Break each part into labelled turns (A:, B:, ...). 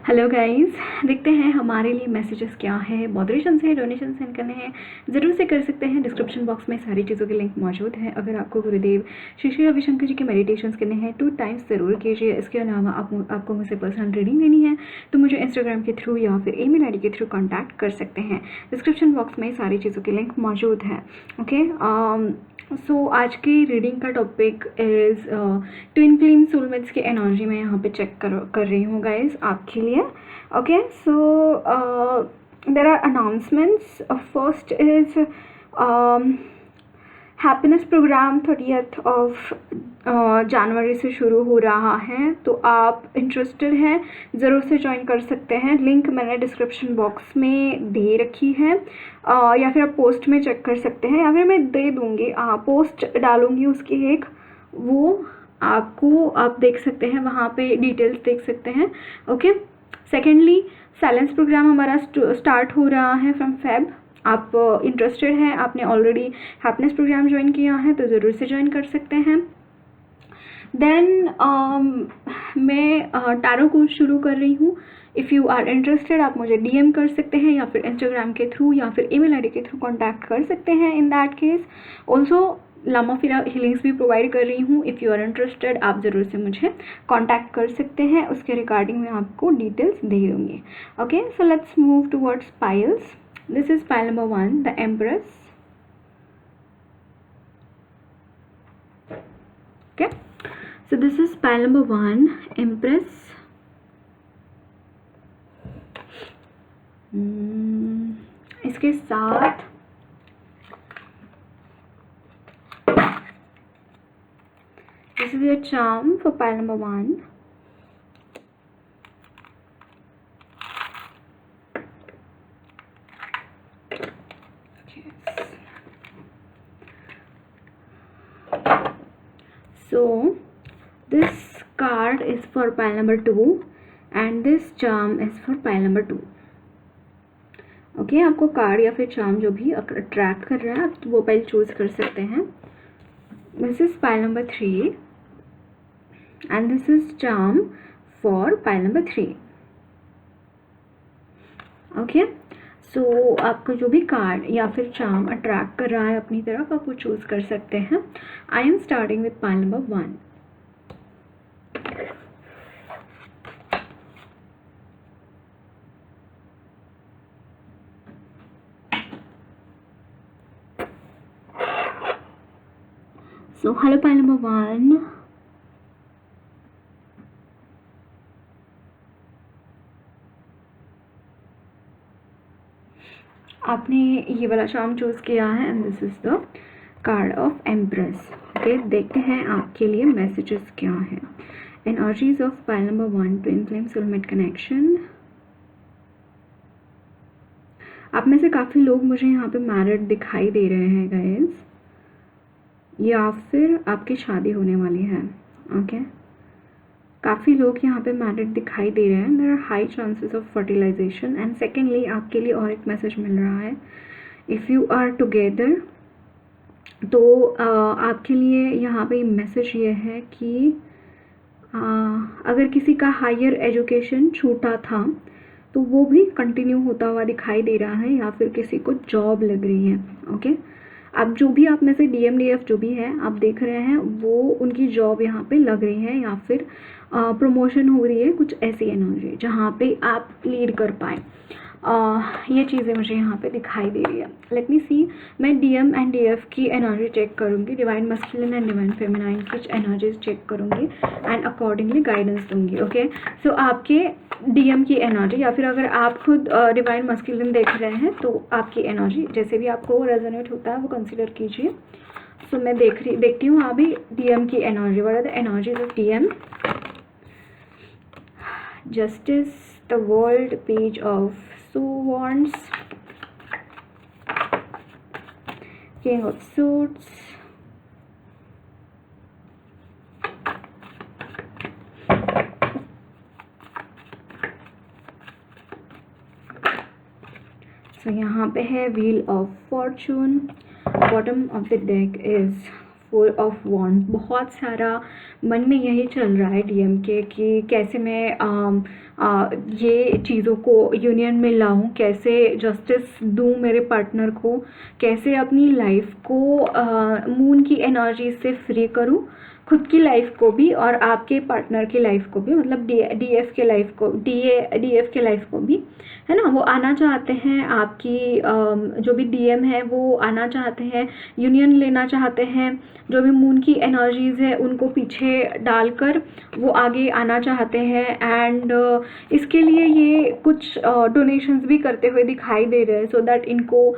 A: Hello guys, देखते हैं हमारे लिए मैसेजेस क्या है। मॉडरेशन से डोनेशन सेंड करने हैं ज़रूर से कर सकते हैं। डिस्क्रिप्शन बॉक्स में सारी चीज़ों के लिंक मौजूद है। अगर आपको गुरुदेव श्री श्री रविशंकर जी के मेडिटेशंस करने हैं 2 टाइम्स ज़रूर कीजिए। इसके अलावा आपको मुझसे पर्सनल रीडिंग लेनी है तो मुझे इंस्टाग्राम के थ्रू या फिर ईमेल आईडी के थ्रू कॉन्टैक्ट कर सकते हैं। डिस्क्रिप्शन बॉक्स में सारी चीज़ों के लिंक मौजूद है। ओके, सो आज की रीडिंग का topic is twin flame soulmates की एनर्जी में यहाँ पे चेक कर रही हूँ गाइज आपके लिए। Okay, so there are announcements. First is happiness program 30th of January से शुरू हो रहा है, तो आप इंटरेस्टेड हैं ज़रूर से ज्वाइन कर सकते हैं। लिंक मैंने डिस्क्रिप्शन बॉक्स में दे रखी है, या फिर आप पोस्ट में चेक कर सकते हैं, या फिर मैं दे दूँगी, पोस्ट डालूँगी उसकी एक, वो आप देख सकते हैं, वहाँ पे डिटेल्स देख सकते हैं। ओके, सेकेंडली साइलेंस प्रोग्राम हमारा स्टार्ट हो रहा है फ्रॉम फेब। आप इंटरेस्टेड हैं, आपने ऑलरेडी हैप्पीनेस प्रोग्राम ज्वाइन किया है तो ज़रूर से ज्वाइन कर सकते हैं। देन मैं टैरो कोर्स शुरू कर रही हूँ। इफ़ यू आर इंटरेस्टेड आप मुझे डीएम कर सकते हैं, या फिर इंस्टाग्राम के थ्रू या फिर ईमेल आईडी के थ्रू कॉन्टैक्ट कर सकते हैं। In that case also Lama Fera healings भी प्रोवाइड कर रही हूँ। इफ़ यू आर इंटरेस्टेड आप ज़रूर से मुझे कांटेक्ट कर सकते हैं, उसके रिगार्डिंग मैं आपको डिटेल्स दे दूँगी। Okay, so let's move towards piles. This is pile number 1, the empress. Okay, so this is pile number 1, Empress. इसके साथ this is your charm for pile number 1. So this card is for pile number 2 and this charm is for pile number 2. Okay, आपको card या फिर charm जो भी attract कर रहा है आप वो पाइल चूज कर सकते हैं। This is pile number 3 and this is charm for pile number 3। Okay, so आपको जो भी कार्ड या फिर चार्म अट्रैक्ट कर रहा है अपनी तरफ आप वो चूज कर सकते हैं। I am starting with pile number 1। So hello pile number 1. आपने ये वाला चार्म चूज किया है and this is the card of empress. Okay, देखते हैं आपके लिए मैसेजेस क्या हैं। Energies of pile number 1, twin flame soulmate connection. आप में से काफ़ी लोग मुझे यहाँ पे मैरिड दिखाई दे रहे हैं गाइस, या फिर आपकी शादी होने वाली है। ओके, काफ़ी लोग यहाँ पे मैरिड दिखाई दे रहे हैं। There are high chances of fertilization. And secondly आपके लिए और एक मैसेज मिल रहा है, इफ़ यू आर टुगेदर, तो आपके लिए यहाँ पे मैसेज ये है कि अगर किसी का हायर एजुकेशन छूटा था तो वो भी कंटिन्यू होता हुआ दिखाई दे रहा है, या फिर किसी को जॉब लग रही है। ओके, अब जो भी आप में से DMDF जो भी है आप देख रहे हैं वो उनकी जॉब यहाँ पे लग रही है, या फिर प्रमोशन हो रही है, कुछ ऐसी एनर्जी जहाँ पे आप लीड कर पाए। ये चीज़ें मुझे यहाँ पे दिखाई दे रही है। लेट मी सी, मैं DM एंड DF की एनर्जी चेक करूँगी, divine masculine and divine feminine की एनर्जीज चेक करूँगी एंड अकॉर्डिंगली गाइडेंस दूँगी। ओके, सो आपके DM की एनर्जी, या फिर अगर आप खुद डिवाइन मस्कुलिन देख रहे हैं तो आपकी एनर्जी जैसे भी आपको रेजोनेट होता है वो कंसिडर कीजिए। सो मैं देखती हूँ अभी DM की energy. What are the energies of DM? Justice, the World, Page of Swords, King of Swords, so यहाँ पे है Wheel of Fortune. Bottom of the deck is four of wand, बहुत सारा मन में यही चल रहा है डीएम के कि कैसे मैं ये चीज़ों को यूनियन में लाऊं, कैसे जस्टिस दूं मेरे पार्टनर को, कैसे अपनी लाइफ को मून की एनर्जी से फ्री करूं, खुद की लाइफ को भी और आपके पार्टनर की लाइफ को भी, मतलब डीएफ के लाइफ को, डीएफ के लाइफ को भी, है ना। वो आना चाहते हैं आपकी जो भी डीएम है वो आना चाहते हैं, यूनियन लेना चाहते हैं, जो भी मून की एनर्जीज़ है उनको पीछे डालकर वो आगे आना चाहते हैं। एंड इसके लिए ये कुछ डोनेशंस भी करते हुए दिखाई दे रहे हैं, सो दैट इनको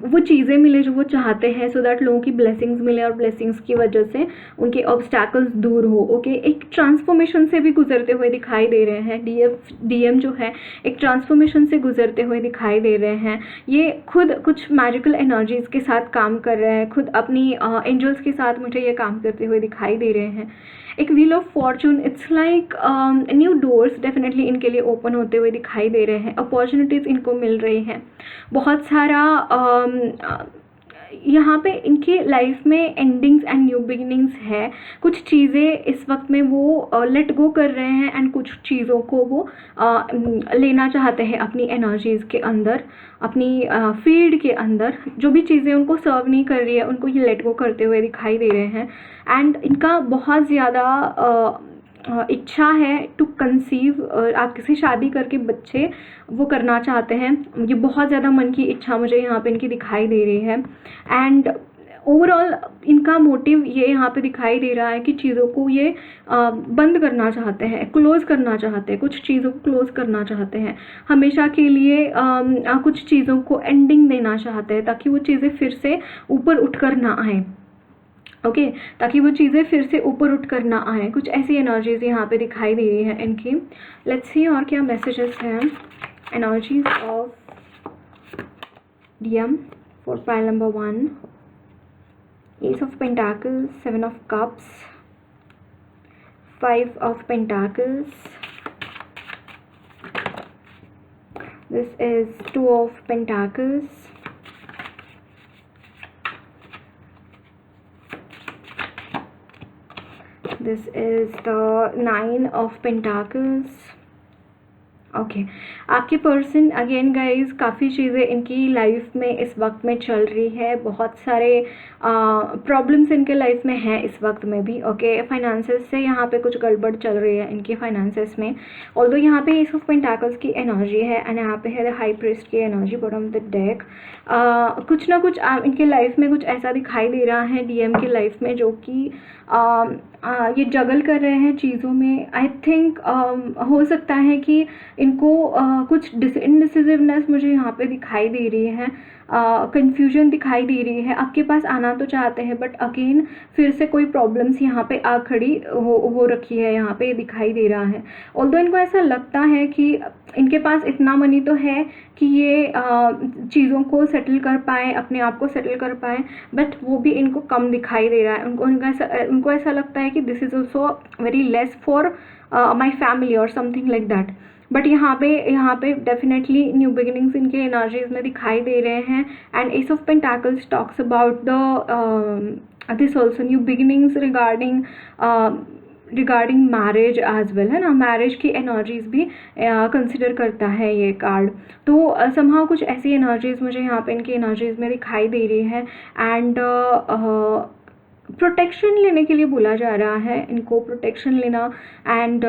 A: वो चीज़ें मिले जो वो चाहते हैं, सो दैट लोगों की ब्लेसिंग्स मिले और ब्लेसिंग्स की वजह से उनके ऑब्स्टैकल्स दूर हो। ओके, एक ट्रांसफॉर्मेशन से भी गुजरते हुए दिखाई दे रहे हैं डीएम जो है, एक ट्रांसफॉर्मेशन से गुजरते हुए दिखाई दे रहे हैं। ये खुद कुछ मैजिकल एनर्जीज के साथ काम कर रहे हैं, खुद अपनी एंजल्स के साथ मुझे ये काम करते हुए दिखाई दे रहे हैं। एक wheel of Fortune, it's like new doors definitely इनके लिए ओपन होते हुए दिखाई दे रहे हैं, अपॉर्चुनिटीज़ इनको मिल रही हैं, बहुत सारा यहाँ पे इनके लाइफ में एंडिंग्स एंड न्यू बिगिनिंग्स है। कुछ चीज़ें इस वक्त में वो लेट गो कर रहे हैं एंड कुछ चीज़ों को वो लेना चाहते हैं अपनी एनर्जीज़ के अंदर, अपनी फील्ड के अंदर। जो भी चीज़ें उनको सर्व नहीं कर रही है उनको ये लेट गो करते हुए दिखाई दे रहे हैं। एंड इनका बहुत ज़्यादा इच्छा है टू कंसीव, आप किसी शादी करके बच्चे वो करना चाहते हैं, ये बहुत ज़्यादा मन की इच्छा मुझे यहाँ पे इनकी दिखाई दे रही है। एंड ओवरऑल इनका मोटिव ये यहाँ पे दिखाई दे रहा है कि चीज़ों को ये बंद करना चाहते हैं, क्लोज़ करना चाहते हैं, कुछ चीज़ों को क्लोज़ करना चाहते हैं हमेशा के लिए, कुछ चीज़ों को एंडिंग देना चाहते हैं ताकि वो चीज़ें फिर से ऊपर उठ कर ना आएँ। ओके, ताकि वो चीज़ें फिर से ऊपर उठ कर ना आए। कुछ ऐसी एनर्जीज यहाँ पे दिखाई दे रही है इनकी। लेट्स सी और क्या मैसेजेस हैं। Energies of DM for pile number 1, S of pentacles, 7 of cups, 5 of pentacles, this is 2 of pentacles, this is the 9 of Pentacles. Okay, आपके पर्सन अगेन गाइज काफ़ी चीज़ें इनकी लाइफ में इस वक्त में चल रही है, बहुत सारे प्रॉब्लम्स इनके लाइफ में हैं इस वक्त में भी। ओके, फाइनेंसेस से यहाँ पे कुछ गड़बड़ चल रही है इनके फाइनेंसेस में, ऑल्दो यहाँ पे एस ऑफ पेंटाकल्स की एनर्जी है एंड यहाँ पे है द हाई प्रीस्ट की energy bottom of the deck. कुछ ना कुछ इनके लाइफ में कुछ ऐसा दिखाई दे रहा है डीएम की लाइफ में जो कि ये जगल कर रहे हैं चीज़ों में। आई थिंक हो सकता है कि इनको कुछ इनडिसिसिवनेस मुझे यहाँ पे दिखाई दे रही है, कंफ्यूजन दिखाई दे रही है। आपके पास आना तो चाहते हैं बट अगेन फिर से कोई प्रॉब्लम्स यहाँ पे आ खड़ी हो रखी है, यहाँ पे दिखाई दे रहा है। ऑल्दो इनको ऐसा लगता है कि इनके पास इतना मनी तो है कि ये चीज़ों को सेटल कर पाए, अपने आप को सेटल कर पाए, बट वो भी इनको कम दिखाई दे रहा है। उनको ऐसा लगता है कि this is also very less for my family और समथिंग लाइक दैट। बट यहाँ पे डेफिनेटली न्यू बिगिनिंग्स इनके एनर्जीज में दिखाई दे रहे हैं। And ace of pentacles talks about the this also new beginnings regarding marriage as well, है ना। मैरिज की एनर्जीज भी कंसिडर करता है ये कार्ड। तो समहाउ कुछ ऐसी एनर्जीज मुझे यहाँ पे इनकी एनर्जीज में दिखाई दे रही है। एंड प्रोटेक्शन लेने के लिए बोला जा रहा है इनको, प्रोटेक्शन लेना। एंड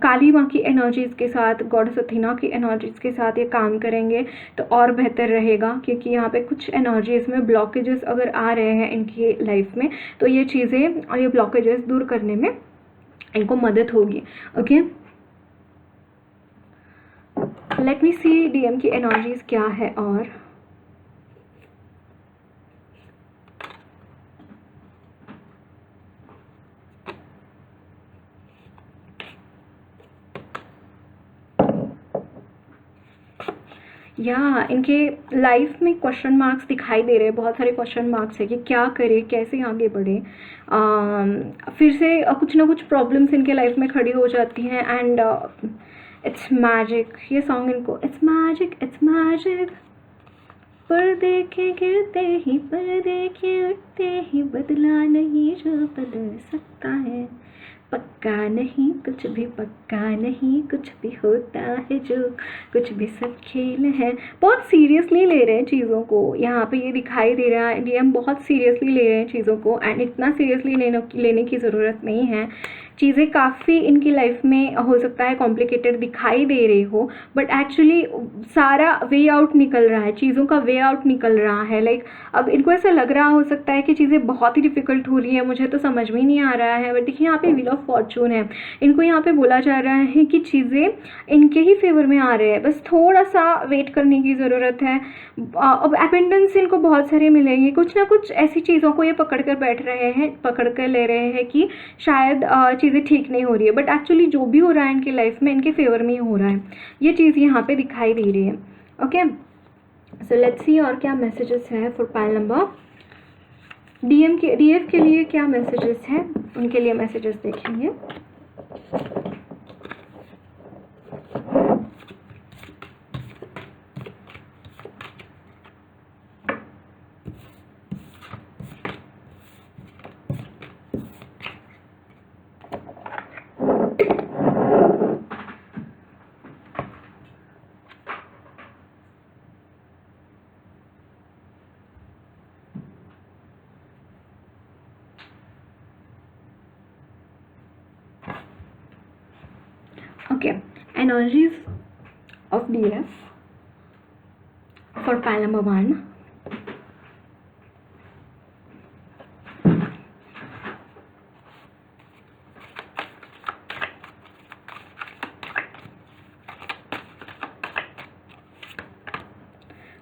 A: काली माँ की एनर्जीज़ के साथ, गॉडेस अथीना की एनर्जीज़ के साथ ये काम करेंगे तो और बेहतर रहेगा, क्योंकि यहाँ पे कुछ एनर्जीज़ में ब्लॉकेजेस अगर आ रहे हैं इनकी लाइफ में तो ये चीज़ें और ये ब्लॉकेजेस दूर करने में इनको मदद होगी। ओके, लेट मी सी डीएम की एनर्जीज़ क्या है। और या इनके लाइफ में क्वेश्चन मार्क्स दिखाई दे रहे हैं, बहुत सारे क्वेश्चन मार्क्स है कि क्या करें, कैसे आगे बढ़े। फिर से कुछ ना कुछ प्रॉब्लम्स इनके लाइफ में खड़ी हो जाती हैं। एंड इट्स मैजिक, ये सॉन्ग इनको इट्स मैजिक पर्दे के गिरते ही पर्दे के उठते ही बदला नहीं जो बदल सकता है, पक्का नहीं कुछ भी, पक्का नहीं कुछ भी होता है जो कुछ भी सब खेल है। बहुत सीरियसली ले रहे हैं चीज़ों को, यहाँ पे ये दिखाई दे रहा है डीएम बहुत सीरियसली ले रहे हैं चीज़ों को, एंड इतना सीरियसली लेने की ज़रूरत नहीं है। चीज़ें काफ़ी इनकी लाइफ में हो सकता है कॉम्प्लिकेटेड दिखाई दे रही हो, बट एक्चुअली सारा वे आउट निकल रहा है, चीज़ों का वे आउट निकल रहा है। लाइक अब इनको ऐसा लग रहा हो सकता है कि चीज़ें बहुत ही डिफ़िकल्ट हो रही है, मुझे तो समझ में नहीं आ रहा है, बट देखिए यहाँ पे व्हील ऑफ फॉर्चून है। इनको यहाँ पे बोला जा रहा है कि चीज़ें इनके ही फेवर में आ रहे हैं, बस थोड़ा सा वेट करने की ज़रूरत है। अब एबेंडेंस इनको बहुत सारे मिलेंगे, कुछ ना कुछ ऐसी चीज़ों को ये पकड़ कर बैठ रहे हैं, पकड़ कर ले रहे हैं कि शायद चीज़ें ठीक नहीं हो रही है, बट एक्चुअली जो भी हो रहा है इनकी लाइफ में इनके फेवर में ही हो रहा है, ये चीज़ यहाँ पे दिखाई दे रही है। ओके, सो लेट्स सी और क्या मैसेजेस है फॉर पाइल नंबर डीएफ के लिए क्या मैसेजेस हैं, उनके लिए मैसेजेस देखेंगे। Okay, energies of DF for pile number 1.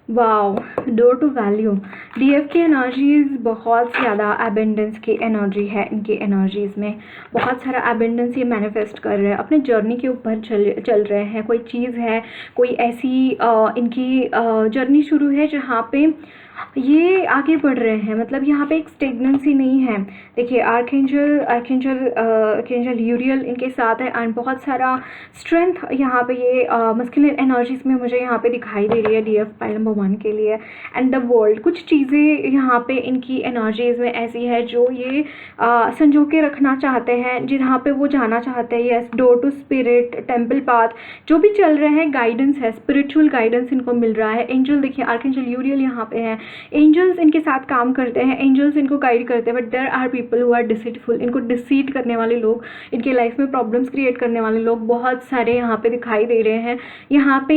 A: Wow, door to value. DF की एनर्जीज बहुत ज़्यादा एबेंडेंस की एनर्जी है, इनकी एनर्जीज़ में बहुत सारा एबेंडेंस ये मैनिफेस्ट कर रहे हैं, अपने जर्नी के ऊपर चल रहे हैं। कोई चीज़ है, कोई ऐसी इनकी जर्नी शुरू है जहाँ पे ये आगे बढ़ रहे हैं, मतलब यहाँ पे एक स्टेगनेंसी नहीं है। देखिए आर्कएंजल यूरियल इनके साथ है, एंड बहुत सारा स्ट्रेंथ यहाँ पे ये मस्कुलिन एनर्जीज में मुझे यहाँ पे दिखाई दे रही है डीएफ पाइल नंबर 1 के लिए। एंड द वर्ल्ड, कुछ चीज़ें यहाँ पे इनकी एनर्जीज में ऐसी है जो ये संजो के रखना चाहते हैं, जहाँ पे वो जाना चाहते हैं। Yes, door to spirit, temple path, जो भी चल रहे हैं, गाइडेंस है, स्पिरिचुअल गाइडेंस इनको मिल रहा है। एंजल, देखिए आर्कएंजल यूरियल यहाँ पे है, एंजल्स इनके साथ काम करते हैं, एंजल्स इनको गाइड करते हैं, but there are people who are deceitful. इनको डिसीट करने वाले लोग, इनके लाइफ में प्रॉब्लम्स क्रिएट करने वाले लोग बहुत सारे यहाँ पे दिखाई दे रहे हैं। यहाँ पे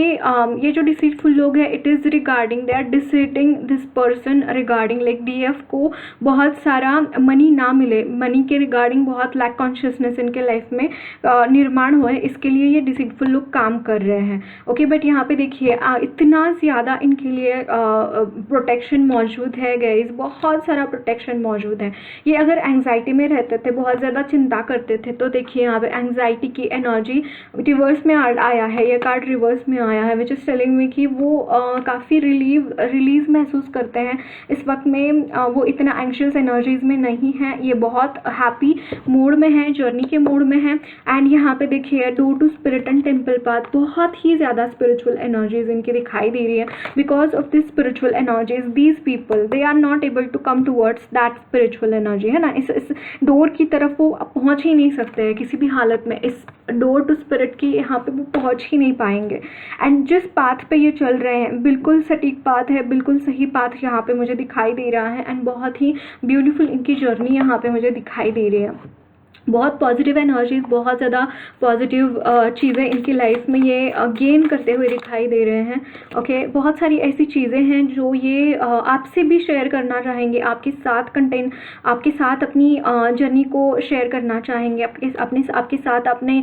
A: ये जो डिसीटफुल लोग हैं, it is regarding they are deceiting this person regarding like DF को बहुत सारा मनी ना मिले, मनी के रिगार्डिंग बहुत लैक कॉन्शियसनेस इनके लाइफ में निर्माण हो, इसके लिए ये डिसीटफुल लोग काम कर रहे हैं। ओके, बट यहाँ पे देखिए इतना ज़्यादा इनके लिए प्रोटेक्शन मौजूद है गाइस, बहुत सारा प्रोटेक्शन मौजूद है। ये अगर एंजाइटी में रहते थे, बहुत ज़्यादा चिंता करते थे, तो देखिए यहाँ पे एंजाइटी की एनर्जी रिवर्स में आया है, ये कार्ड रिवर्स में आया है, विच इज़ टेलिंग मी कि वो काफ़ी रिलीज़ महसूस करते हैं इस वक्त में। वो इतना एंशियस एनर्जीज में नहीं है, ये बहुत हैप्पी मूड में है, जर्नी के मूड में है। एंड यहाँ पे देखिए door to spirit and temple path, बहुत ही ज़्यादा स्पिरिचुअल एनर्जीज इनकी दिखाई दे रही है। Because of this spiritual energies, these people they are not able to come towards that spiritual energy, है ना। इस डोर की तरफ वो पहुंच ही नहीं सकते हैं किसी भी हालत में, इस डोर टू स्पिरिट की यहाँ पे वो पहुंच ही नहीं पाएंगे। एंड जिस पाथ पे ये चल रहे हैं, बिल्कुल सटीक पाथ है, बिल्कुल सही पाथ यहाँ पे मुझे दिखाई दे रहा है। एंड बहुत ही ब्यूटीफुल इनकी जर्नी यहाँ पे मुझे दिखाई दे रही है। बहुत पॉजिटिव एनर्जीज, बहुत ज़्यादा पॉजिटिव चीज़ें इनकी लाइफ में ये गेन करते हुए दिखाई दे रहे हैं। ओके, बहुत सारी ऐसी चीज़ें हैं जो ये आपसे भी शेयर करना चाहेंगे, आपके साथ अपनी जर्नी को शेयर करना चाहेंगे, आपके साथ अपने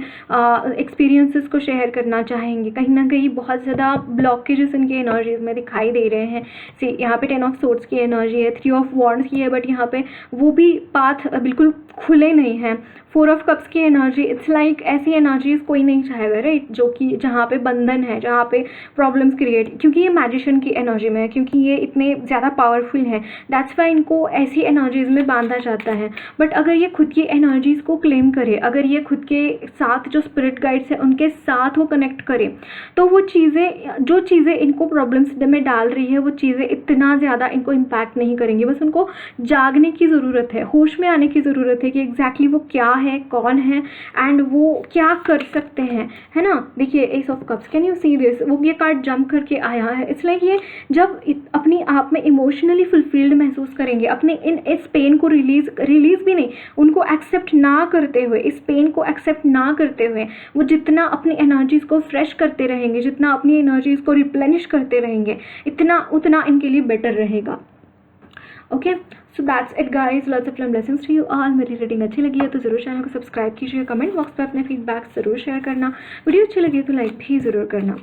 A: एक्सपीरियंसेस को शेयर करना चाहेंगे। कहीं ना कहीं बहुत ज़्यादा ब्लॉकेजेस इनके एनर्जीज में दिखाई दे रहे हैं। सी यहाँ पे 10 ऑफ सोर्ड्स की एनर्जी है, 3 ऑफ वॉन्ड्स की है, बट यहाँ पे वो भी पाथ बिल्कुल खुले नहीं हैं। 4 ऑफ कप्स की एनर्जी, इट्स लाइक ऐसी एनर्जीज कोई नहीं चाहेगा, राइट, जो कि जहाँ पे बंधन है, जहाँ पे प्रॉब्लम्स क्रिएट, क्योंकि ये मैजिशियन की एनर्जी में है, क्योंकि ये इतने ज़्यादा पावरफुल है, दैट्स वाई इनको ऐसी एनर्जीज में बांधा जाता है। बट अगर ये खुद की एनर्जीज को क्लेम करे, अगर ये खुद के साथ जो स्पिरिट गाइड्स है उनके साथ वो कनेक्ट करे, तो वो चीज़ें, जो चीज़ें इनको प्रॉब्लम्स में डाल रही है, वो चीज़ें इतना ज़्यादा इनको इम्पैक्ट नहीं करेंगी। बस उनको जागने की ज़रूरत है, होश में आने की ज़रूरत है कि एग्जैक्टली वो क्या है, कौन है, एंड वो क्या कर सकते हैं, है ना। देखिए S of cups, can you see this, वो ये कार्ड जंप करके आया है। इट्स लाइक ये जब अपनी आप में इमोशनली फुलफिल्ड महसूस करेंगे, अपने इस पेन को रिलीज भी नहीं, उनको एक्सेप्ट ना करते हुए, इस पेन को एक्सेप्ट ना करते हुए, वो जितना अपनी एनर्जीज को फ्रेश करते रहेंगे, जितना अपनी एनर्जीज को रिप्लेनिश करते रहेंगे, उतना इनके लिए बेटर रहेगा। Okay, so that's it guys, lots of love blessings to you all. मेरी रीडिंग अच्छी लगी है तो ज़रूर चैनल को सब्सक्राइब कीजिए, कमेंट बॉक्स पे अपने फीडबैक ज़रूर शेयर करना, वीडियो अच्छी लगी तो लाइक भी ज़रूर करना।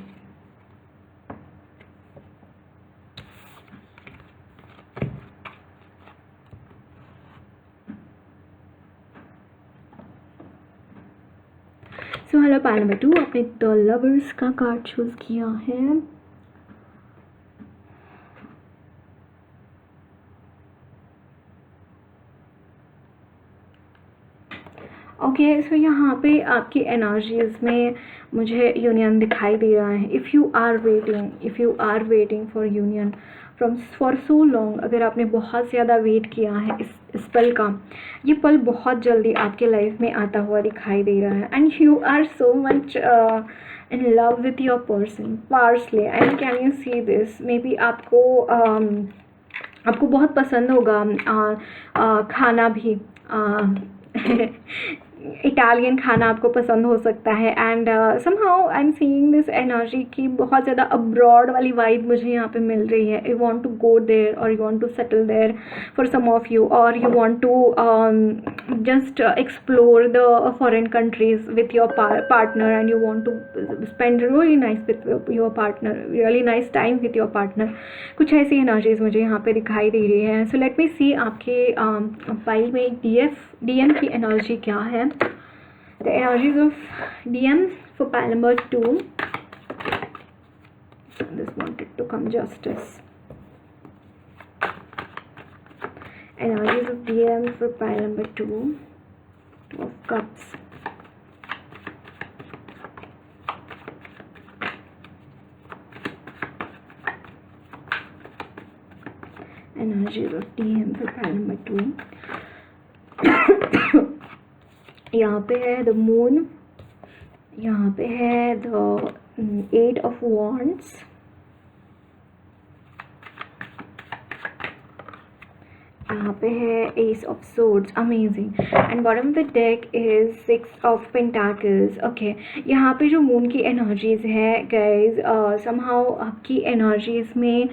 A: सो हेलो पाइल नंबर 2, आपने द लवर्स का कार्ड चूज किया है। ओके, सो यहाँ पे आपकी एनर्जीज में मुझे यूनियन दिखाई दे रहा है। If you are waiting for union for so long, अगर आपने बहुत ज़्यादा वेट किया है इस पल का, ये पल बहुत जल्दी आपके लाइफ में आता हुआ दिखाई दे रहा है। And you are so much in love with your person personally, and can you see this, maybe आपको बहुत पसंद होगा खाना भी, इटालियन खाना आपको पसंद हो सकता है। And somehow I am seeing this energy की बहुत ज़्यादा अब्रॉड वाली वाइब मुझे यहाँ पे मिल रही है। You want to go there और you want to settle there for some of you, और you want to just explore the foreign countries with your partner, and you want to spend really nice with your partner, really nice time with your partner. कुछ ऐसी energies मुझे यहाँ पे दिखाई दे रही है। सो लेट मी सी आपके फाइल में DM की एनर्जी क्या है। The energies of DM for pile number 2. This wanted to come justice. Energies of DM for pile number 2. 2 of cups. Energies of DM for pile number 2. यहाँ पे है the moon, यहाँ पे है द 8 ऑफ वॉन्ड्स, यहाँ पे है S of swords, amazing, and bottom of the deck is 6 of pentacles. Okay, यहाँ पे जो मून की एनर्जीज है गाइज, समहाउ आपकी एनर्जीज में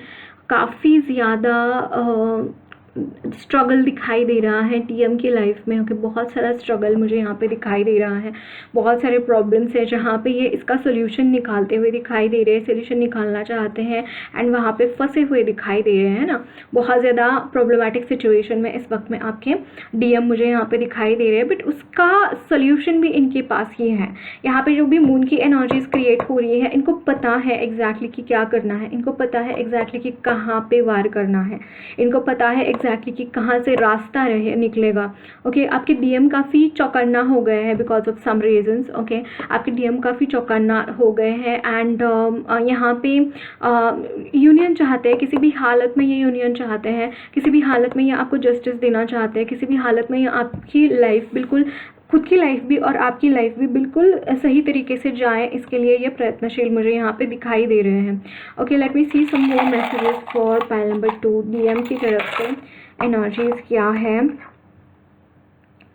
A: काफ़ी ज़्यादा स्ट्रगल दिखाई दे रहा है DM की लाइफ में। ओके, बहुत सारा स्ट्रगल मुझे यहाँ पे दिखाई दे रहा है, बहुत सारे प्रॉब्लम्स है जहाँ पे ये इसका सोल्यूशन निकालते हुए दिखाई दे रहे हैं, सोल्यूशन निकालना चाहते हैं, एंड वहाँ पे फंसे हुए दिखाई दे रहे हैं ना। बहुत ज़्यादा प्रॉब्लमेटिक सिचुएशन में इस वक्त में आपके DM मुझे यहाँ पे दिखाई दे रहे हैं, बट उसका सोल्यूशन भी इनके पास ही है। यहाँ पे जो भी मून की एनर्जीज क्रिएट हो रही है, इनको पता है एग्जैक्टली कि क्या करना है, इनको पता है एग्जैक्टली कि कहाँ पे वार करना है, इनको पता है एग्जैक्टली कि कहाँ से रास्ता निकलेगा। ओके, आपके DM काफ़ी चौकन्ना हो गए हैं because of some reasons. Okay, आपके DM काफ़ी चौकन्ना हो गए हैं, एंड यहाँ पे यूनियन चाहते हैं, किसी भी हालत में ये यूनियन चाहते हैं, किसी भी हालत में ये आपको जस्टिस देना चाहते हैं, किसी भी हालत में ये आपकी लाइफ बिल्कुल, खुद की लाइफ भी और आपकी लाइफ भी बिल्कुल सही तरीके से जाए, इसके लिए ये प्रयत्नशील मुझे यहाँ पे दिखाई दे रहे हैं। Okay, let me see some more messages for pile number 2। DM की तरफ से एनर्जीज क्या है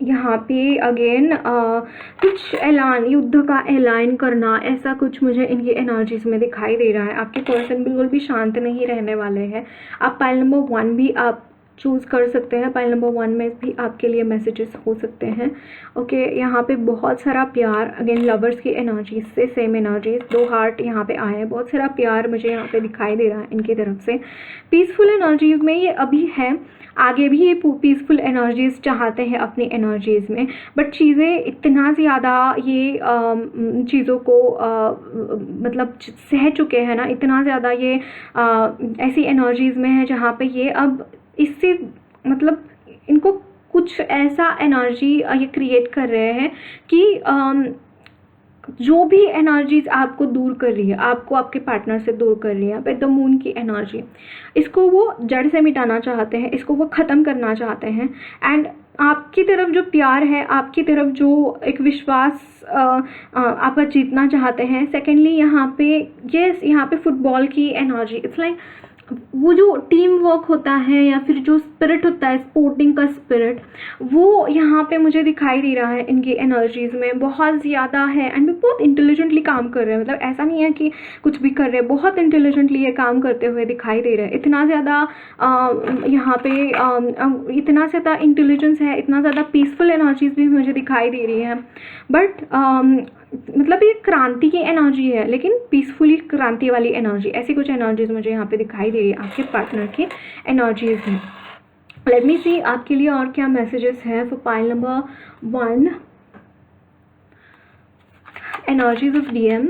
A: यहाँ पे। अगेन कुछ ऐलान, युद्ध का ऐलान करना, ऐसा कुछ मुझे इनकी एनर्जीज में दिखाई दे रहा है। आपके पर्सन बिल्कुल भी शांत नहीं रहने वाले हैं। आप पाइल नंबर 1 भी आप चूज़ कर सकते हैं। पाइल नंबर 1 में भी आपके लिए मैसेजेस हो सकते हैं। ओके, यहाँ पे बहुत सारा प्यार, अगेन लवर्स की एनर्जी से सेम एनर्जीज, 2 हार्ट यहाँ पे आए हैं, बहुत सारा प्यार मुझे यहाँ पे दिखाई दे रहा है इनकी तरफ से। पीसफुल एनर्जीज में ये अभी है, आगे भी ये पीसफुल एनर्जीज चाहते हैं अपनी एनर्जीज में, बट चीज़ें इतना ज़्यादा ये चीज़ों को मतलब सह चुके हैं ना, इतना ज़्यादा ये ऐसी एनर्जीज में है जहाँ पे ये अब इससे मतलब इनको कुछ ऐसा एनर्जी ये क्रिएट कर रहे हैं कि जो भी एनर्जीज आपको दूर कर रही है, आपको आपके पार्टनर से दूर कर रही है, पे द मून की एनर्जी, इसको वो जड़ से मिटाना चाहते हैं, इसको वो ख़त्म करना चाहते हैं। एंड आपकी तरफ जो प्यार है, आपकी तरफ जो एक विश्वास आपका जीतना चाहते हैं। सेकेंडली यहाँ पे यहाँ पे फुटबॉल की एनर्जी, इट्स लाइक वो जो टीम वर्क होता है या फिर जो स्पिरिट होता है, स्पोर्टिंग का स्पिरिट, वो यहाँ पे मुझे दिखाई दे रहा है इनकी एनर्जीज में बहुत ज़्यादा है। एंड बहुत इंटेलिजेंटली काम कर रहे हैं, मतलब ऐसा नहीं है कि कुछ भी कर रहे हैं, बहुत इंटेलिजेंटली ये काम करते हुए दिखाई दे रहे हैं। इतना ज़्यादा यहाँ पे इतना ज़्यादा इंटेलिजेंस है, इतना ज़्यादा पीसफुल एनर्जीज भी मुझे दिखाई दे रही है। बट मतलब ये क्रांति की एनर्जी है, लेकिन पीसफुली क्रांति वाली एनर्जी, ऐसी कुछ एनर्जीज मुझे यहाँ पे दिखाई दे रही है आपके पार्टनर की एनर्जीज में। लेट मी सी आपके लिए और क्या मैसेजेस हैं for pile number 1, energies of DM.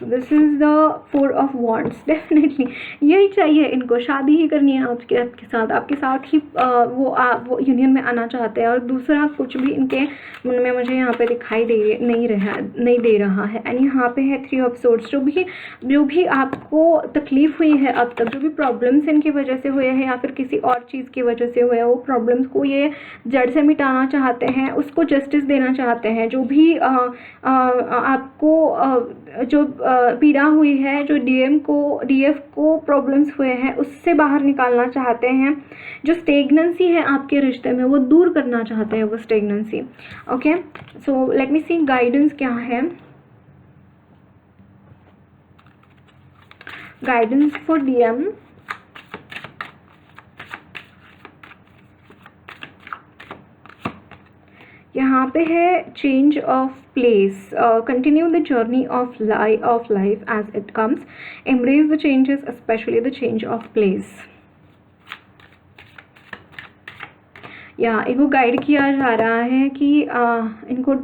A: This is the 4 of wands. Definitely यही चाहिए इनको, शादी ही करनी है आपके साथ ही वो यूनियन में आना चाहते हैं, और दूसरा कुछ भी इनके मन में मुझे यहाँ पे दिखाई नहीं दे रहा है। एंड यहाँ पे है 3 ऑफ सोर्ड्स। जो भी आपको तकलीफ हुई है अब तक, जो भी प्रॉब्लम्स इनकी वजह से हुए हैं या फिर किसी और चीज़ की वजह से हुए हैं, वो प्रॉब्लम्स को ये जड़ से मिटाना चाहते हैं, उसको जस्टिस देना चाहते हैं। जो भी आपको जो पीड़ा हुई है, जो डीएफ को प्रॉब्लम्स हुए हैं, उससे बाहर निकालना चाहते हैं। जो स्टेगनेंसी है आपके रिश्ते में, वो दूर करना चाहते हैं, वो stagnancy. Okay, so let me see guidance क्या है। Guidance for DM. यहाँ पे है change of place, continue the journey of life as it comes, embrace the changes, especially the change of place. या इनको गाइड किया जा रहा है कि इनको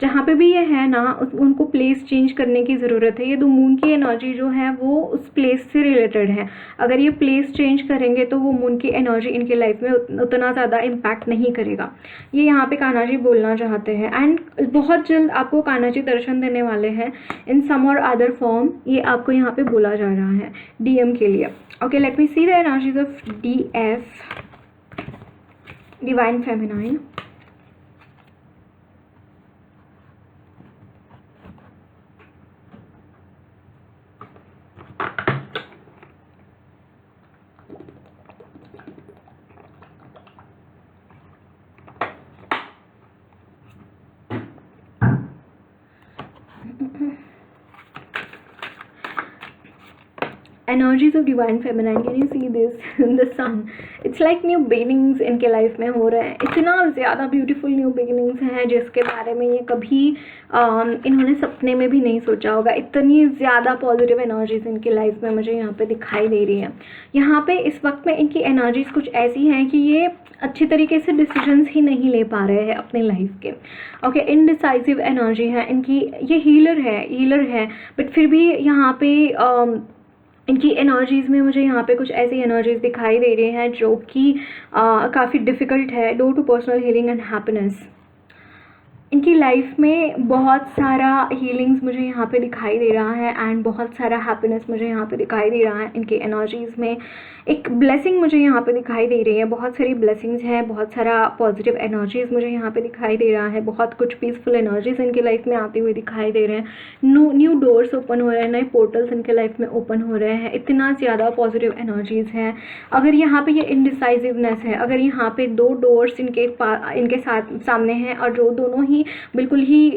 A: जहाँ पे भी ये है ना, उनको प्लेस चेंज करने की ज़रूरत है। ये दो मून की एनर्जी जो है वो उस प्लेस से रिलेटेड है। अगर ये प्लेस चेंज करेंगे तो वो मून की एनर्जी इनके लाइफ में उतना ज़्यादा इम्पैक्ट नहीं करेगा, ये यहाँ पे कान्हा जी बोलना चाहते हैं। एंड बहुत जल्द आपको कान्हा जी दर्शन देने वाले हैं इन सम और अदर फॉर्म, ये आपको यहाँ पे बोला जा रहा है डीएम के लिए। Okay, let me see the energies of DF, divine feminine. Energies of divine feminine, can you see this in the sun? It's like new beginnings इनके लाइफ में हो रहे हैं। इतना ज़्यादा ब्यूटीफुल न्यू बिगिनिंग्स हैं जिसके बारे में ये कभी इन्होंने सपने में भी नहीं सोचा होगा। इतनी ज़्यादा पॉजिटिव एनर्जीज इनकी लाइफ में मुझे यहाँ पे दिखाई दे रही है। यहाँ पे इस वक्त में इनकी एनर्जीज कुछ ऐसी हैं कि ये अच्छी तरीके से डिसीजंस ही नहीं ले पा रहे हैं अपने लाइफ के। ओके, इनडिसाइसिव एनर्जी है इनकी। ये हीलर है बट फिर भी यहाँ पे इनकी एनर्जीज़ में मुझे यहाँ पे कुछ ऐसी एनर्जीज दिखाई दे रही हैं जो कि काफ़ी डिफ़िकल्ट है। Door to personal healing and happiness. इनकी लाइफ में बहुत सारा हीलिंग्स मुझे यहाँ पे दिखाई दे रहा है एंड बहुत सारा हैप्पीनेस मुझे यहाँ पे दिखाई दे रहा है। इनकी एनर्जीज़ में एक ब्लेसिंग मुझे यहाँ पे दिखाई दे रही है। बहुत सारी ब्लेसिंग्स हैं, बहुत सारा पॉजिटिव एनर्जीज़ मुझे यहाँ पे दिखाई दे रहा है। बहुत कुछ पीसफुल एनर्जीज़ इनकी लाइफ में आती हुई दिखाई दे रहे हैं। न्यू डोर्स ओपन हो रहे हैं, नए पोर्टल्स इनके लाइफ में ओपन हो रहे हैं। इतना ज़्यादा पॉजिटिव एनर्जीज़ हैं। अगर यहाँ पे ये इनडिसाइसिवनेस है, अगर यहाँ पे 2 डोर्स इनके साथ सामने हैं और जो दोनों ही ही बिल्कुल ही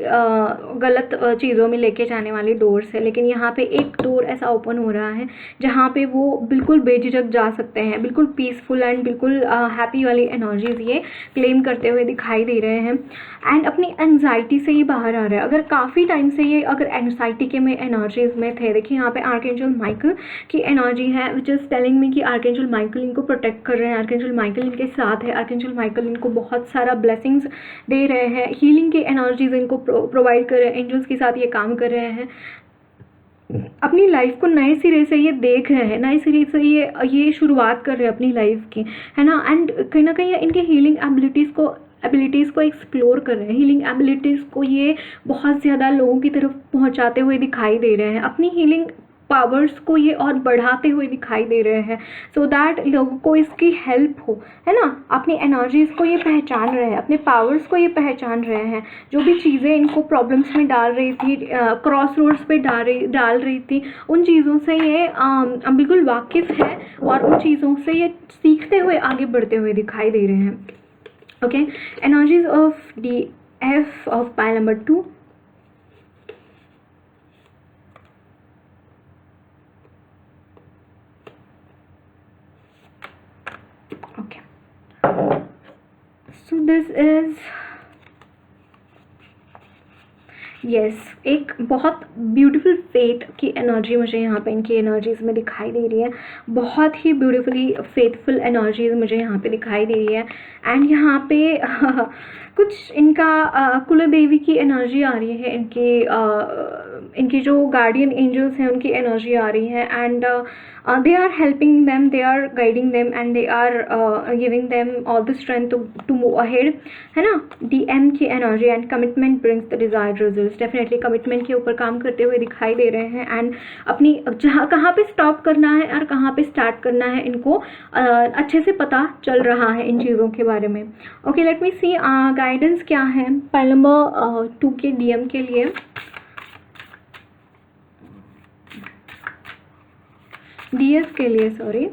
A: गलत चीज़ों में लेके जाने वाली डोर्स है, लेकिन यहाँ पे एक डोर ऐसा ओपन हो रहा है जहाँ पे वो बिल्कुल बेझिझक जा सकते हैं, बिल्कुल पीसफुल एंड बिल्कुल हैप्पी वाली एनर्जीज ये क्लेम करते हुए दिखाई दे रहे हैं। एंड अपनी एंजाइटी से ही बाहर आ रहे हैं। अगर काफ़ी टाइम से ये अगर एंजाइटी के में एनर्जीज में थे, देखिए यहाँ पे आर्कएंजल माइकल की एनर्जी है विच इज़ टेलिंग मी कि आर्कएंजल माइकल इनको प्रोटेक्ट कर रहे हैं, आर्कएंजल माइकल इनके साथ है, आर्कएंजल माइकल इनको बहुत सारा ब्लेसिंग्स दे रहे हैं, हीलिंग की एनर्जीज इनको प्रोवाइड कर रहे हैं, एंजल्स के साथ ये काम कर रहे हैं, अपनी लाइफ को नए सिरे से ये देख रहे हैं, नए सिरे से ये शुरुआत कर रहे हैं अपनी लाइफ की, है ना। एंड कहीं ना कहीं इनके हीलिंग एबिलिटीज़ को एक्सप्लोर कर रहे हैं, हीलिंग एबिलिटीज़ को ये बहुत ज़्यादा लोगों की तरफ पहुंचाते हुए दिखाई दे रहे हैं, अपनी हीलिंग पावर्स को ये और बढ़ाते हुए दिखाई दे रहे हैं, सो दैट लोगों को इसकी हेल्प हो, है ना। अपनी एनर्जीज़ को ये पहचान रहे हैं, अपने पावर्स को ये पहचान रहे हैं, जो भी चीज़ें इनको प्रॉब्लम्स में डाल रही थी, क्रॉस रोड्स पे डाल रही थी, उन चीज़ों से ये बिल्कुल वाकिफ़ है और उन चीज़ों से ये सीखते हुए आगे बढ़ते हुए दिखाई दे रहे हैं। Okay, energies of DF of pile number 2। Okay, so this is yes एक बहुत ब्यूटीफुल फेथ की एनर्जी मुझे यहाँ पे इनकी एनर्जीज़ में दिखाई दे रही है, बहुत ही ब्यूटीफुली फेथफुल एनर्जीज मुझे यहाँ पे दिखाई दे रही है। एंड यहाँ पे कुछ इनका कुल देवी की एनर्जी आ रही है, इनकी जो गार्डियन एंजल्स हैं उनकी एनर्जी आ रही है। And they are helping them, they are guiding them and they are giving them all the strength to move ahead, है ना। DM की energy and commitment brings the desired results, definitely commitment के ऊपर काम करते हुए दिखाई दे रहे हैं। एंड अपनी कहाँ पे स्टॉप करना है और कहाँ पे स्टार्ट करना है इनको अच्छे से पता चल रहा है इन चीज़ों के बारे में। Okay, let me see guidance क्या है पाइल नंबर 2 के DM के लिए। DS के लिए सॉरी,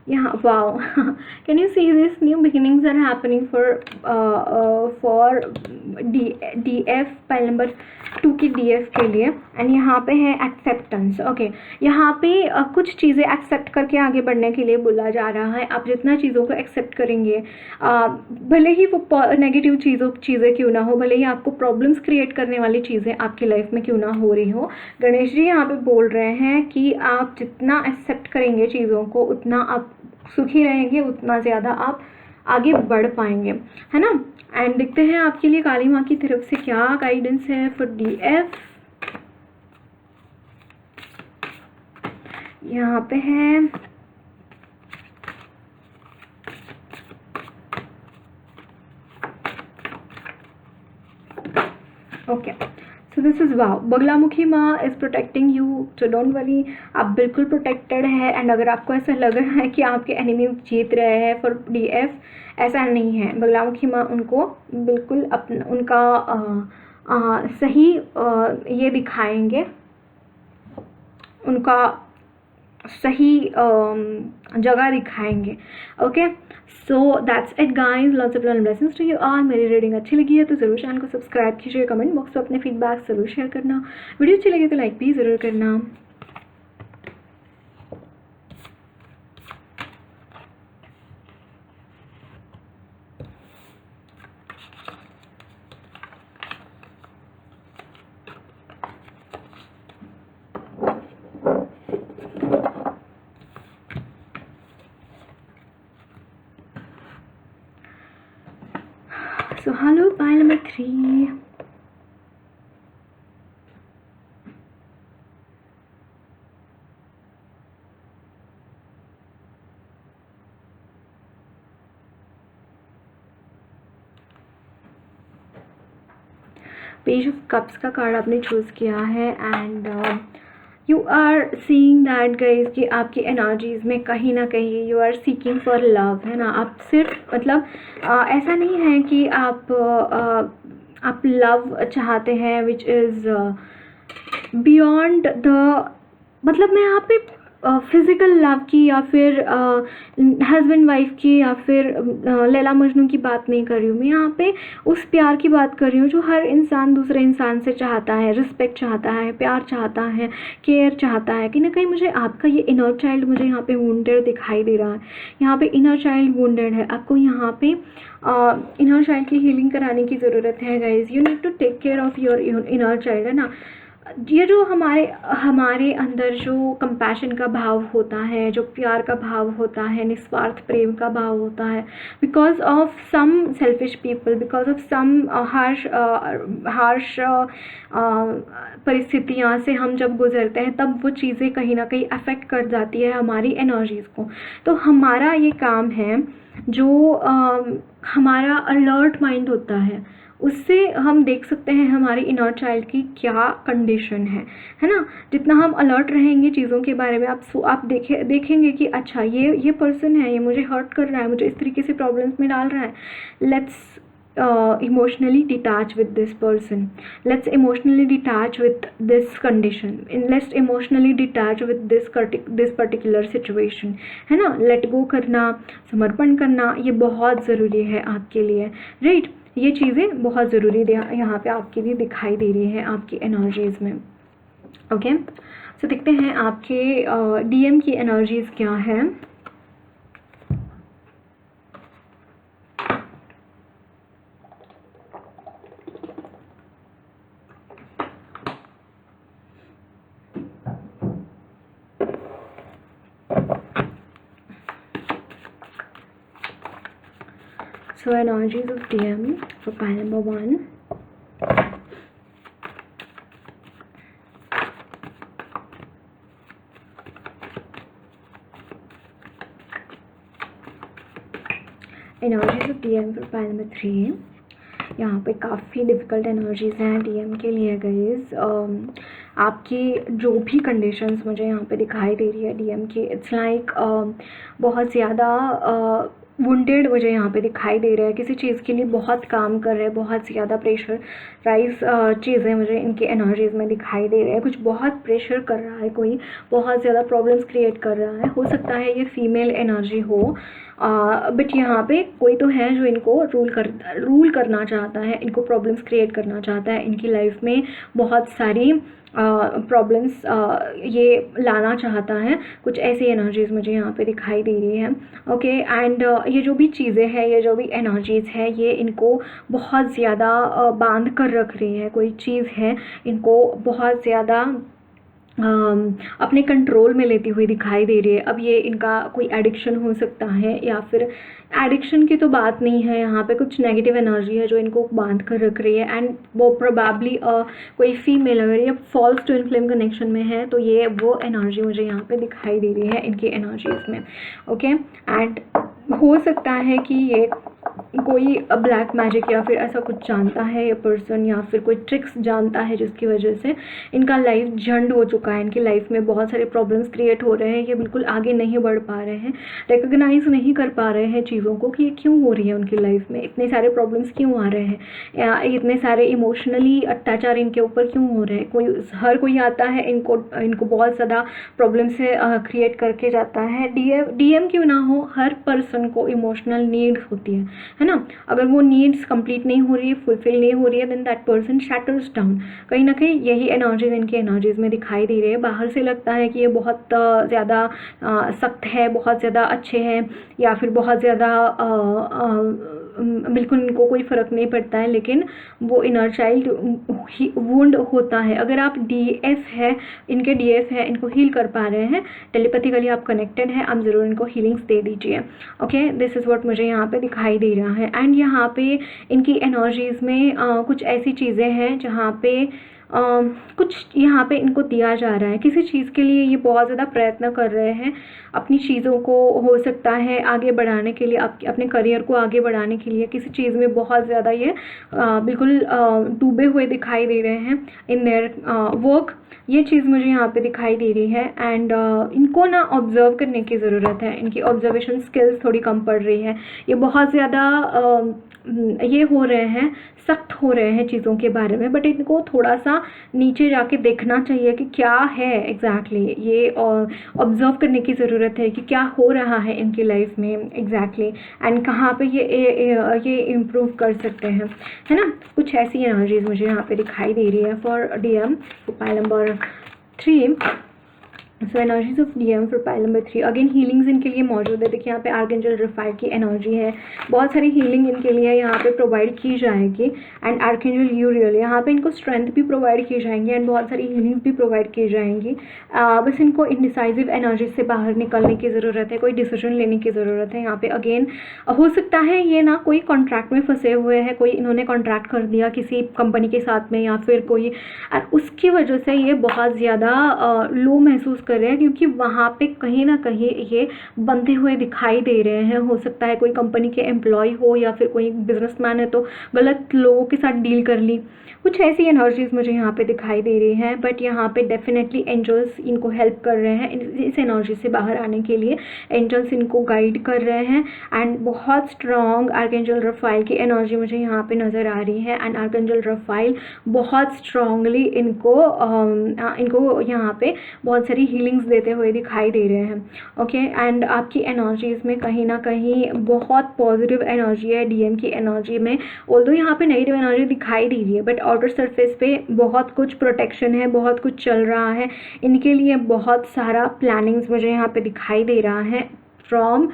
A: यहाँ wow can you see this new beginnings are happening for DF pile number 2 की DF के लिए। एंड यहाँ पे है एक्सेप्टेंस। ओके, यहाँ पे कुछ चीज़ें एक्सेप्ट करके आगे बढ़ने के लिए बोला जा रहा है। आप जितना चीज़ों को एक्सेप्ट करेंगे, भले ही वो नेगेटिव चीज़ें क्यों ना हो, भले ही आपको प्रॉब्लम्स क्रिएट करने वाली चीज़ें आपकी लाइफ में क्यों ना हो रही हो, गणेश जी यहाँ पे बोल रहे हैं कि आप जितना एक्सेप्ट करेंगे चीज़ों को उतना आप सुखी रहेंगे, उतना ज़्यादा आप आगे बढ़ पाएंगे, है ना। एंड देखते हैं आपके लिए काली माँ की तरफ से क्या गाइडेंस है फॉर DF। यहाँ पे है okay, so this is wow, Baglamukhi माँ is protecting you, so don't worry, आप बिल्कुल प्रोटेक्टेड है। एंड अगर आपको ऐसा लग रहा है कि आपके एनिमी जीत रहे हैं फॉर DF, ऐसा नहीं है। बगलामुखी माँ उनको बिल्कुल अपना उनका सही ये दिखाएंगे, उनका सही जगह दिखाएंगे। Okay, so that's it guys, lots of love and blessings to you all. मेरी रीडिंग अच्छी लगी है तो ज़रूर चैनल को सब्सक्राइब कीजिए, कमेंट बॉक्स में अपने फीडबैक ज़रूर शेयर करना, वीडियो अच्छी लगी तो लाइक भी ज़रूर करना। So hello pile number 3. Page of cups का कार्ड आपने चूज़ किया है। And you are seeing that guys कि आपकी एनर्जीज़ में कहीं ना कहीं you are seeking for love, है ना। आप सिर्फ मतलब ऐसा नहीं है कि आप लव चाहते हैं विच इज़ बियॉन्ड द, मतलब मैं यहाँ पे फिज़िकल लव की या फिर हस्बैंड वाइफ की या फिर लैला मजनू की बात नहीं कर रही हूँ मैं यहाँ पे। उस प्यार की बात कर रही हूँ जो हर इंसान दूसरे इंसान से चाहता है, रिस्पेक्ट चाहता है, प्यार चाहता है, केयर चाहता है। कहीं ना कहीं मुझे आपका ये इनर चाइल्ड मुझे यहाँ पे वुंडेड दिखाई दे रहा है। यहाँ पे इनर चाइल्ड वुंडेड है, आपको यहाँ पे इनर चाइल्ड की हीलिंग कराने की ज़रूरत है guys. You need to take care of your inner child, है ना। ये जो हमारे अंदर जो कंपैशन का भाव होता है, जो प्यार का भाव होता है, निस्वार्थ प्रेम का भाव होता है, because of some selfish people, because of some harsh परिस्थितियाँ से हम जब गुजरते हैं तब वो चीज़ें कहीं ना कहीं अफेक्ट कर जाती है हमारी एनर्जीज़ को। तो हमारा ये काम है जो हमारा अलर्ट माइंड होता है, उससे हम देख सकते हैं हमारी इनर चाइल्ड की क्या कंडीशन है ना। जितना हम अलर्ट रहेंगे चीज़ों के बारे में, आप देखेंगे कि अच्छा ये पर्सन है, ये मुझे हर्ट कर रहा है, मुझे इस तरीके से प्रॉब्लम्स में डाल रहा है। Let's emotionally detach with this person, let's emotionally detach with this condition, and let's emotionally detach with this particular situation, है ना। let go करना, समर्पण करना, ये बहुत ज़रूरी है आपके लिए, राइट। ये चीज़ें बहुत ज़रूरी यहाँ पे आपके लिए दिखाई दे रही है आपकी एनर्जीज़ में। ओके, सो देखते हैं आपके डीएम की एनर्जीज़ क्या है। So energies of DM for pile number 1. Energies of DM for pile number 3. यहाँ पे काफ़ी डिफ़िकल्ट एनर्जीज़ हैं DM के लिए गाइज। आपकी जो भी कंडीशंस मुझे यहाँ पे दिखाई दे रही है DM की, इट्स लाइक बहुत ज़्यादा वुंडेड मुझे यहाँ पे दिखाई दे रहा है। किसी चीज़ के लिए बहुत काम कर रहे हैं, बहुत ज़्यादा प्रेशर राइज चीज़ें मुझे इनकी एनर्जीज़ में दिखाई दे रहे हैं। कुछ बहुत प्रेशर कर रहा है, कोई बहुत ज़्यादा प्रॉब्लम्स क्रिएट कर रहा है। हो सकता है ये फीमेल एनर्जी हो, बट यहाँ पे कोई तो है जो इनको रूल करना चाहता है, इनको प्रॉब्लम्स क्रिएट करना चाहता है, इनकी लाइफ में बहुत सारी प्रॉब्लम्स ये लाना चाहता है। कुछ ऐसी एनर्जीज़ मुझे यहाँ पे दिखाई दे रही है। ओके, एंड ये जो भी चीज़ें हैं, ये जो भी एनर्जीज़ है, ये इनको बहुत ज़्यादा बांध कर रख रही है। कोई चीज़ है इनको बहुत ज़्यादा अपने कंट्रोल में लेती हुई दिखाई दे रही है। अब ये इनका कोई एडिक्शन हो सकता है, या फिर एडिक्शन की तो बात नहीं है, यहाँ पे कुछ नेगेटिव एनर्जी है जो इनको बांध कर रख रही है। एंड वो प्रोबेबली कोई फीमेल अगर ये फॉल्स ट्विन फ्लेम कनेक्शन में है तो ये वो एनर्जी मुझे यहाँ पे दिखाई दे रही है इनकी एनर्जीज़ में। ओके, एंड हो सकता है कि ये कोई ब्लैक मैजिक या फिर ऐसा कुछ जानता है ये पर्सन, या फिर कोई ट्रिक्स जानता है जिसकी वजह से इनका लाइफ झंड हो चुका है। इनकी लाइफ में बहुत सारे प्रॉब्लम्स क्रिएट हो रहे हैं, ये बिल्कुल आगे नहीं बढ़ पा रहे हैं, रिकग्नाइज नहीं कर पा रहे हैं चीज़ों को कि ये क्यों हो रही है उनकी लाइफ में, इतने सारे प्रॉब्लम्स क्यों आ रहे हैं, या इतने सारे इमोशनली अत्याचार इनके ऊपर क्यों हो रहे हैं। हर कोई आता है, इनको बहुत ज़्यादा प्रॉब्लम से क्रिएट करके जाता है। डीएम क्यों ना हो, हर पर्सन को इमोशनल नीड्स होती है ना। अगर वो नीड्स कंप्लीट नहीं हो रही है, फुलफिल नहीं हो रही है, then that person shatters down. कहीं ना कहीं यही एनर्जीज इनकी एनर्जीज में दिखाई दे रही है। बाहर से लगता है कि ये बहुत ज़्यादा सख्त है, बहुत ज़्यादा अच्छे हैं, या फिर बहुत ज़्यादा बिल्कुल इनको कोई फ़र्क नहीं पड़ता है, लेकिन वो इनर चाइल्ड वुंड होता है। अगर आप डीएफ है, इनके डीएफ है, इनको हील कर पा रहे हैं, टेलीपैथिकली आप कनेक्टेड हैं, आप ज़रूर इनको हीलिंग्स दे दीजिए। ओके, दिस इज़ व्हाट मुझे यहाँ पे दिखाई दे रहा है। एंड यहाँ पे इनकी एनर्जीज़ में कुछ ऐसी चीज़ें हैं जहाँ पे कुछ यहाँ पे इनको दिया जा रहा है। किसी चीज़ के लिए ये बहुत ज़्यादा प्रयत्न कर रहे हैं, अपनी चीज़ों को हो सकता है आगे बढ़ाने के लिए, अपने करियर को आगे बढ़ाने के लिए किसी चीज़ में बहुत ज़्यादा ये बिल्कुल डूबे हुए दिखाई दे रहे हैं इन देयर वर्क। ये चीज़ मुझे यहाँ पे दिखाई दे रही है। एंड इनको ना ऑब्ज़र्व करने की ज़रूरत है, इनकी ऑब्जर्वेशन स्किल्स थोड़ी कम पड़ रही है। ये बहुत ज़्यादा ये हो रहे हैं, सख्त हो रहे हैं चीज़ों के बारे में, बट इनको थोड़ा सा नीचे जाके देखना चाहिए कि क्या है एग्जैक्टली ये, ऑब्जर्व करने की ज़रूरत है कि क्या हो रहा है इनकी लाइफ में एग्जैक्टली, एंड कहाँ पे ये इम्प्रूव कर सकते हैं, है ना। कुछ ऐसी एनर्जीज मुझे यहाँ पे दिखाई दे रही है for DM pile number 3। So energies of DM for pile number 3, again healings इनके लिए मौजूद है। देखिए यहाँ पे आर्कएंजल रफाइल की एनर्जी है, बहुत सारी हीलिंग इनके लिए यहाँ पे प्रोवाइड की जाएगी। एंड आर्कएंजल यूरियल, यहाँ पे इनको स्ट्रेंथ भी प्रोवाइड की जाएंगी एंड बहुत सारी हीलिंग्स भी प्रोवाइड की जाएंगी। बस इनको इंडिसाइसिव एनर्जी से बाहर निकलने की ज़रूरत है, कोई डिसीजन लेने की ज़रूरत है यहाँ पे। अगेन हो सकता है ये ना कोई कॉन्ट्रैक्ट में फंसे हुए हैं, कोई इन्होंने कॉन्ट्रैक्ट कर दिया किसी कंपनी के साथ में या फिर कोई, उसकी वजह से ये बहुत ज़्यादा लो महसूस कर रहे हैं, क्योंकि वहाँ पे कहीं ना कहीं ये बंधे हुए दिखाई दे रहे हैं। हो सकता है कोई कंपनी के एम्प्लॉय हो या फिर कोई बिजनेसमैन है तो गलत लोगों के साथ डील कर ली। कुछ ऐसी एनर्जीज मुझे यहाँ पे दिखाई दे रही हैं, बट यहाँ पे डेफिनेटली एंजल्स इनको हेल्प कर रहे हैं इस एनर्जी से बाहर आने के लिए। एंजल्स इनको गाइड कर रहे हैं एंड बहुत स्ट्रॉन्ग आर्कएंजल रफाइल की एनर्जी मुझे यहाँ पे नज़र आ रही है। एंड आर्कएंजल रफाइल बहुत स्ट्रांगली इनको यहाँ पे बहुत सारी हीलिंग्स देते हुए दिखाई दे रहे हैं। ओके, एंड आपकी एनर्जीज में कहीं ना कहीं बहुत पॉजिटिव एनर्जी है डीएम की एनर्जी में। ऑल्दो यहाँ पे नेगेटिव एनर्जी दिखाई दे रही है, बट आउटर सरफेस पे बहुत कुछ प्रोटेक्शन है, बहुत कुछ चल रहा है इनके लिए। बहुत सारा प्लानिंग्स मुझे यहाँ पे दिखाई दे रहा है फ्रॉम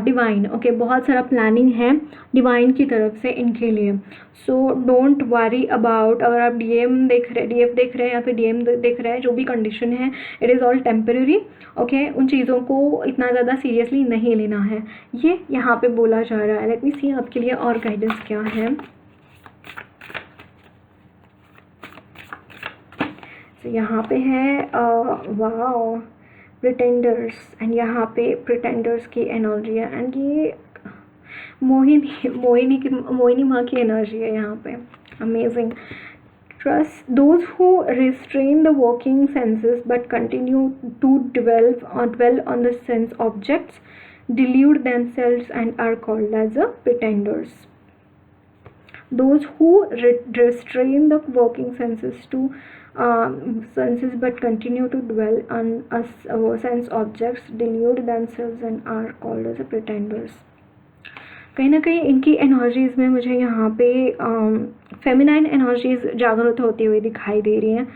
A: डिवाइन। ओके, बहुत सारा प्लानिंग है डिवाइन की तरफ से इनके लिए। सो डोंट वरी अबाउट, अगर आप डीएफ देख रहे हैं या फिर डीएम देख रहे हैं, जो भी कंडीशन है it is all temporary. Okay, उन चीज़ों को इतना ज़्यादा सीरियसली नहीं लेना है, ये यहाँ पे बोला जा रहा है। लेट मी सी आपके लिए और गाइडेंस क्या है। तो यहाँ पे है वाओ प्रिटेंडर्स, एंड यहाँ पे प्रिटेंडर्स की एनर्जी है एंड ये मोहिनी माँ की एनर्जी है यहाँ पे। Amazing. Trust those who restrain the working senses but continue to dwell on the sense objects delude themselves and are called as the pretenders. Those who restrain the working senses but continue to dwell on sense objects delude themselves and are called as the pretenders. कहीं ना कहीं इनकी energies में मुझे यहाँ पे feminine energies जागृत होती हुई दिखाई दे रही हैं।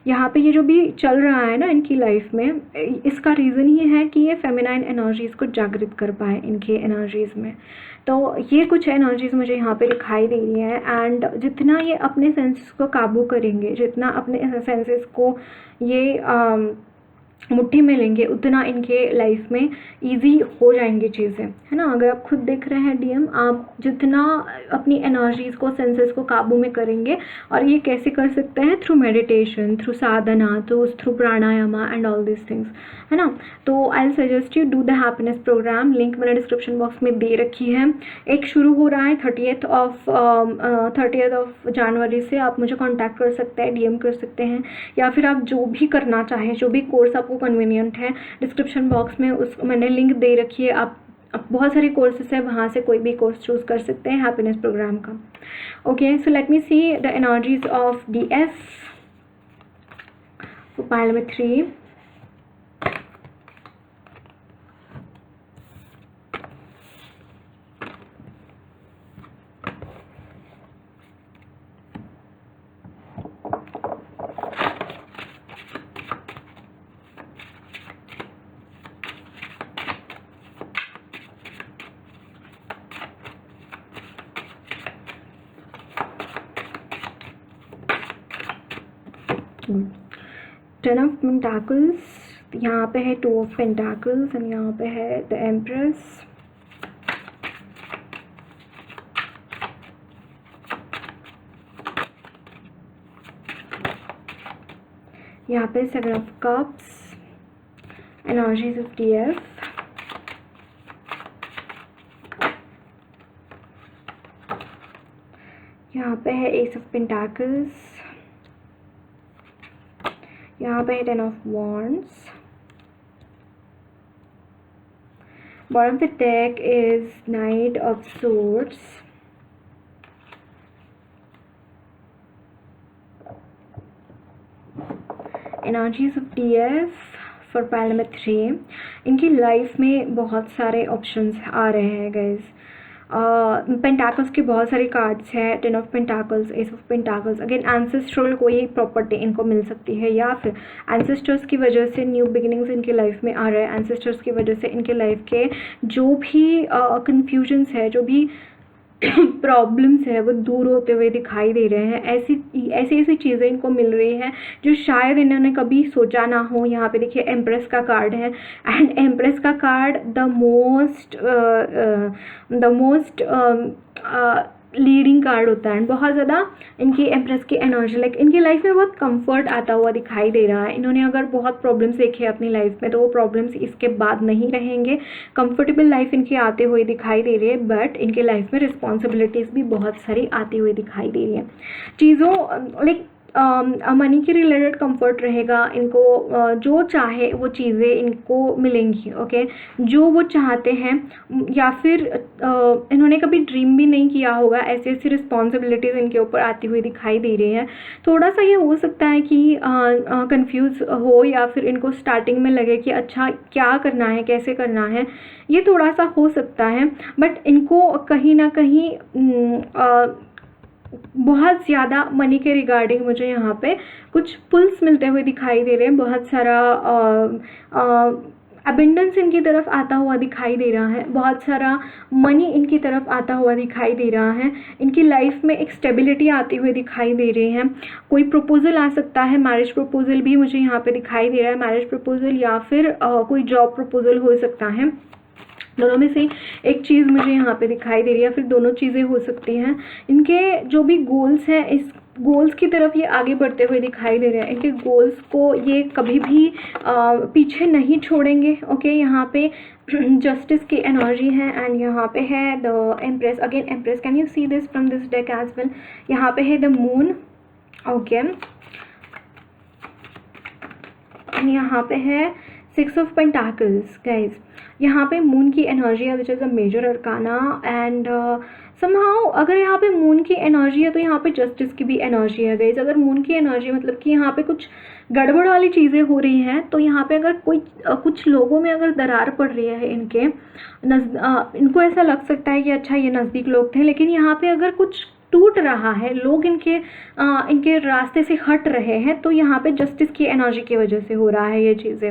A: यहाँ पे ये जो भी चल रहा है ना इनकी लाइफ में, इसका रीज़न ये है कि ये फेमिनाइन एनर्जीज़ को जागृत कर पाए इनकी एनर्जीज़ में। तो ये कुछ एनर्जीज़ मुझे यहाँ पे दिखाई दे रही हैं। एंड जितना ये अपने सेंसेस को काबू करेंगे, जितना अपने सेंसेस को ये मुट्ठी में लेंगे, उतना इनके लाइफ में इजी हो जाएंगी चीज़ें, है ना। अगर आप खुद देख रहे हैं डीएम, आप जितना अपनी एनर्जीज़ को, सेंसेस को काबू में करेंगे, और ये कैसे कर सकते हैं, through meditation, through sadhana, through pranayama and all this things, है ना। तो I suggest you do the happiness program, link मैंने डिस्क्रिप्शन बॉक्स में दे रखी है। एक शुरू हो रहा है 30th ऑफ जनवरी से। आप मुझे कॉन्टैक्ट कर सकते हैं, डीएम कर सकते हैं, या फिर आप जो भी करना चाहें, जो भी कोर्स आपको कन्वीनियंट है, डिस्क्रिप्शन बॉक्स में उस मैंने लिंक दे रखी है। आप बहुत सारे कोर्सेस है, वहाँ से कोई भी कोर्स चूज़ कर सकते हैं हैप्पीनेस प्रोग्राम का। Okay, so let me see the energies of DF for pile number 3। Ten of pentacles, यहाँ पे है 2 ऑफ पेंटाकल्स एंड यहाँ पे है द एम्प्रेस। यहाँ पे 7 of cups, energies of DF. यहाँ पे है एस ऑफ पेंटाकल्स, यहाँ पे है 10 of wands. Bottom of the deck is night of swords. Energies of DF for pile number 3, इनकी लाइफ में बहुत सारे ऑप्शंस आ रहे हैं गाइज। पेंटाकल्स के बहुत सारे कार्ड्स हैं, 10 of pentacles, S of pentacles. Again ancestral कोई प्रॉपर्टी इनको मिल सकती है, या फिर एंसेस्टर्स की वजह से न्यू बिगिनिंग्स इनके लाइफ में आ रहे हैं। एंसेस्टर्स की वजह से इनके लाइफ के जो भी कन्फ्यूजन्स है, जो भी प्रॉब्लम्स है, वो दूर होते हुए दिखाई दे रहे हैं। ऐसी ऐसी चीज़ें इनको मिल रही हैं जो शायद इन्होंने कभी सोचा ना हो। यहाँ पे देखिए एम्प्रेस का कार्ड है, एंड एम्प्रेस का card the most leading card होता है। बहुत ज़्यादा इनकी एम्प्रेस की एनर्जी, लाइक इनकी लाइफ में बहुत कंफर्ट आता हुआ दिखाई दे रहा है। इन्होंने अगर बहुत प्रॉब्लम्स देखे अपनी लाइफ में, तो वो प्रॉब्लम्स इसके बाद नहीं रहेंगे। कंफर्टेबल लाइफ इनकी आते हुए दिखाई दे रही है, बट इनके लाइफ में रिस्पॉन्सिबिलिटीज़ भी बहुत सारी आती हुई दिखाई दे रही है। चीज़ों लाइक मनी के रिलेटेड कंफर्ट रहेगा इनको, जो चाहे वो चीज़ें इनको मिलेंगी। ओके, जो वो चाहते हैं, या फिर इन्होंने कभी ड्रीम भी नहीं किया होगा, ऐसी ऐसी रिस्पॉन्सिबिलिटीज़ इनके ऊपर आती हुई दिखाई दे रही हैं। थोड़ा सा ये हो सकता है कि कंफ्यूज हो, या फिर इनको स्टार्टिंग में लगे कि अच्छा क्या करना है, कैसे करना है, ये थोड़ा सा हो सकता है। बट इनको कहीं ना कहीं बहुत ज़्यादा मनी के रिगार्डिंग मुझे यहाँ पे कुछ पुल्स मिलते हुए दिखाई दे रहे हैं। बहुत सारा अबेंडेंस इनकी तरफ आता हुआ दिखाई दे रहा है, बहुत सारा मनी इनकी तरफ आता हुआ दिखाई दे रहा है। इनकी लाइफ में एक स्टेबिलिटी आती हुई दिखाई दे रही है। कोई प्रपोजल आ सकता है, मैरिज प्रपोजल भी मुझे यहाँ पे दिखाई दे रहा है। मैरिज प्रपोजल या फिर कोई जॉब प्रपोजल हो सकता है। दोनों में से एक चीज़ मुझे यहाँ पे दिखाई दे रही है, फिर दोनों चीज़ें हो सकती हैं। इनके जो भी गोल्स हैं, इस गोल्स की तरफ ये आगे बढ़ते हुए दिखाई दे रहे हैं। इनके गोल्स को ये कभी भी पीछे नहीं छोड़ेंगे। ओके, यहाँ पे जस्टिस की एनर्जी है, एंड यहाँ पे है the empress. Again empress, can you see this from this deck as well. यहाँ पे है द मून। ओके, यहाँ पे है 6 ऑफ पेंटाकल्स गाइज। यहाँ पे मून की एनर्जी है, which is a major arcana, and somehow अगर यहाँ पे मून की एनर्जी है तो यहाँ पे जस्टिस की भी एनर्जी है गाइज। अगर मून की एनर्जी मतलब कि यहाँ पे कुछ गड़बड़ वाली चीज़ें हो रही हैं, तो यहाँ पे अगर कोई कुछ लोगों में अगर दरार पड़ रही है इनके इनको ऐसा लग सकता है कि अच्छा ये नज़दीक लोग थे, लेकिन यहाँ पे अगर कुछ टूट रहा है, लोग इनके रास्ते से हट रहे हैं, तो यहाँ पे जस्टिस की एनर्जी की वजह से हो रहा है ये चीज़ें।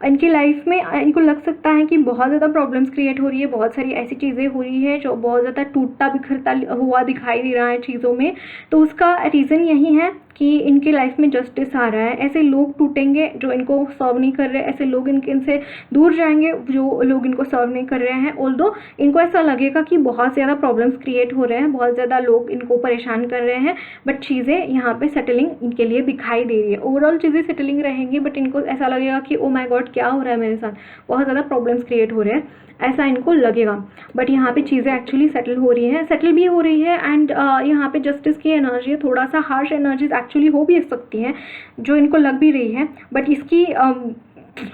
A: इनकी लाइफ में इनको लग सकता है कि बहुत ज़्यादा प्रॉब्लम्स क्रिएट हो रही है, बहुत सारी ऐसी चीज़ें हो रही है जो बहुत ज़्यादा टूटता बिखरता हुआ दिखाई दे रहा है चीज़ों में। तो उसका रीज़न यही है कि इनके लाइफ में जस्टिस आ रहा है। ऐसे लोग टूटेंगे जो इनको सर्व नहीं कर रहे, ऐसे लोग इनसे दूर जाएंगे जो लोग इनको सर्व नहीं कर रहे हैं। ऑल्दो इनको ऐसा लगेगा कि बहुत ज़्यादा प्रॉब्लम्स क्रिएट हो रहे हैं, बहुत ज़्यादा लोग इनको परेशान कर रहे हैं, बट चीज़ें यहाँ पे सेटलिंग इनके लिए दिखाई दे रही है। ओवरऑल चीज़ें सेटलिंग रहेंगी, बट इनको ऐसा लगेगा कि ओ माय गॉड क्या हो रहा है मेरे साथ, बहुत ज़्यादा प्रॉब्लम्स क्रिएट हो रहे हैं, ऐसा इनको लगेगा। बट यहाँ पे चीज़ें एक्चुअली सेटल हो रही हैं, सेटल भी हो रही है। एंड यहाँ पे जस्टिस की एनर्जी, थोड़ा सा हार्श एनर्जीज एक्चुअली हो भी सकती हैं जो इनको लग भी रही है, बट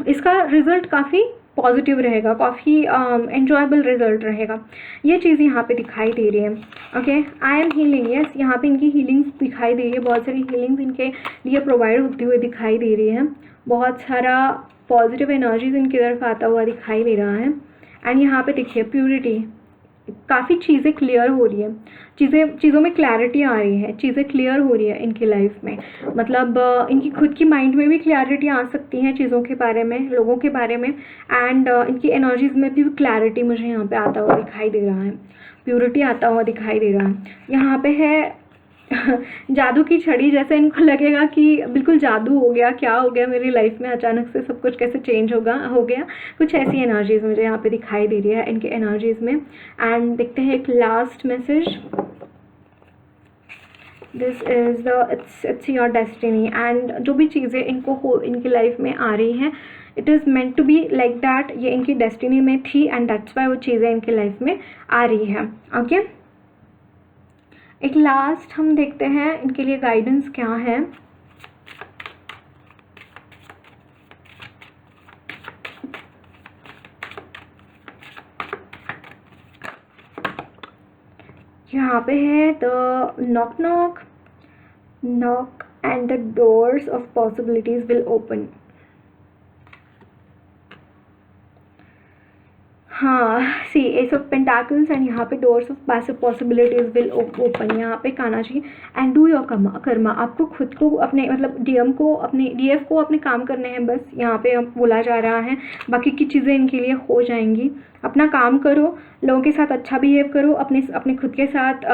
A: इसका रिजल्ट काफ़ी पॉजिटिव रहेगा, काफ़ी एन्जॉयबल रिजल्ट रहेगा। ये चीज़ यहाँ पे दिखाई दे रही है। Okay, I am healing, yes, यहाँ पे इनकी हीलिंग्स दिखाई दे रही है, बहुत सारी हीलिंग्स इनके लिए प्रोवाइड होती हुई दिखाई दे रही है, बहुत सारा पॉजिटिव एनर्जीज इनकी तरफ आता हुआ दिखाई दे रहा है। एंड यहाँ पे देखिए प्योरिटी, काफ़ी चीज़ें क्लियर हो रही है, चीज़ों में क्लैरिटी आ रही है, चीज़ें क्लियर हो रही है इनकी लाइफ में। मतलब इनकी खुद की माइंड में भी क्लैरिटी आ सकती है चीज़ों के बारे में, लोगों के बारे में। एंड इनकी एनर्जीज में भी क्लैरिटी मुझे यहाँ पे आता हुआ दिखाई दे रहा है, प्योरिटी आता हुआ दिखाई दे रहा है। यहाँ पे है जादू की छड़ी, जैसे इनको लगेगा कि बिल्कुल जादू हो गया, क्या हो गया मेरी लाइफ में, अचानक से सब कुछ कैसे चेंज हो गया। कुछ ऐसी एनर्जीज मुझे यहाँ पे दिखाई दे रही है इनके एनर्जीज में। एंड देखते हैं एक last message. This is it's your destiny. And जो भी चीज़ें इनकी लाइफ में आ रही हैं, it is meant to be like that, ये इनकी डेस्टिनी में थी, एंड दैट्स वाई वो चीज़ें इनकी लाइफ में आ रही है। ओके, एक लास्ट हम देखते हैं इनके लिए गाइडेंस क्या है। यहाँ पे है the knock knock, and the doors of possibilities will open. हाँ, see ace of pentacles and यहाँ पे doors of passive possibilities will open, यहाँ पे कहना चाहिए एंड डू योर कर्मा। आपको खुद को अपने मतलब डीएम को अपने डीएफ को अपने काम करने हैं बस, यहाँ पे बोला जा रहा है। बाकी की चीज़ें इनके लिए हो जाएंगी। अपना काम करो, लोगों के साथ अच्छा बिहेव करो, अपने खुद के साथ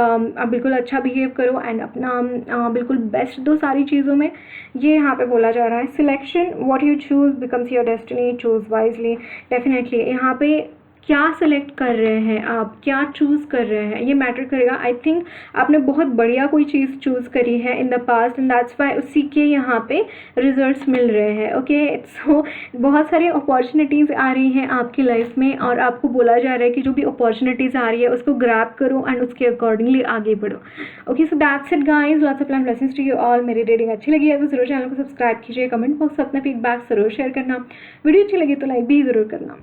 A: बिल्कुल अच्छा बिहेव करो एंड अपना बिल्कुल बेस्ट दो सारी चीज़ों में, ये यहाँ पे बोला जा रहा है। Selection, what you choose becomes your destiny, choose wisely. Definitely यहाँ पे क्या सेलेक्ट कर रहे हैं आप, क्या चूज़ कर रहे हैं, ये मैटर करेगा। आई थिंक आपने बहुत बढ़िया कोई चीज़ चूज़ करी है in the past and that's why उसी के यहाँ पे रिजल्ट्स मिल रहे हैं। ओके, सो बहुत सारी अपॉर्चुनिटीज़ आ रही हैं आपकी लाइफ में और आपको बोला जा रहा है कि जो भी अपॉर्चुनिटीज़ आ रही है उसको ग्रैब करो एंड उसके अकॉर्डिंगली आगे बढ़ो। Okay, so that's it guys, lots of love blessings to you all. मेरी रीडिंग अच्छी लगी है तो जरूर चैनल को सब्सक्राइब कीजिए, कमेंट बॉक्स में अपना फीडबैक जरूर शेयर करना, वीडियो अच्छी लगी तो लाइक भी ज़रूर करना।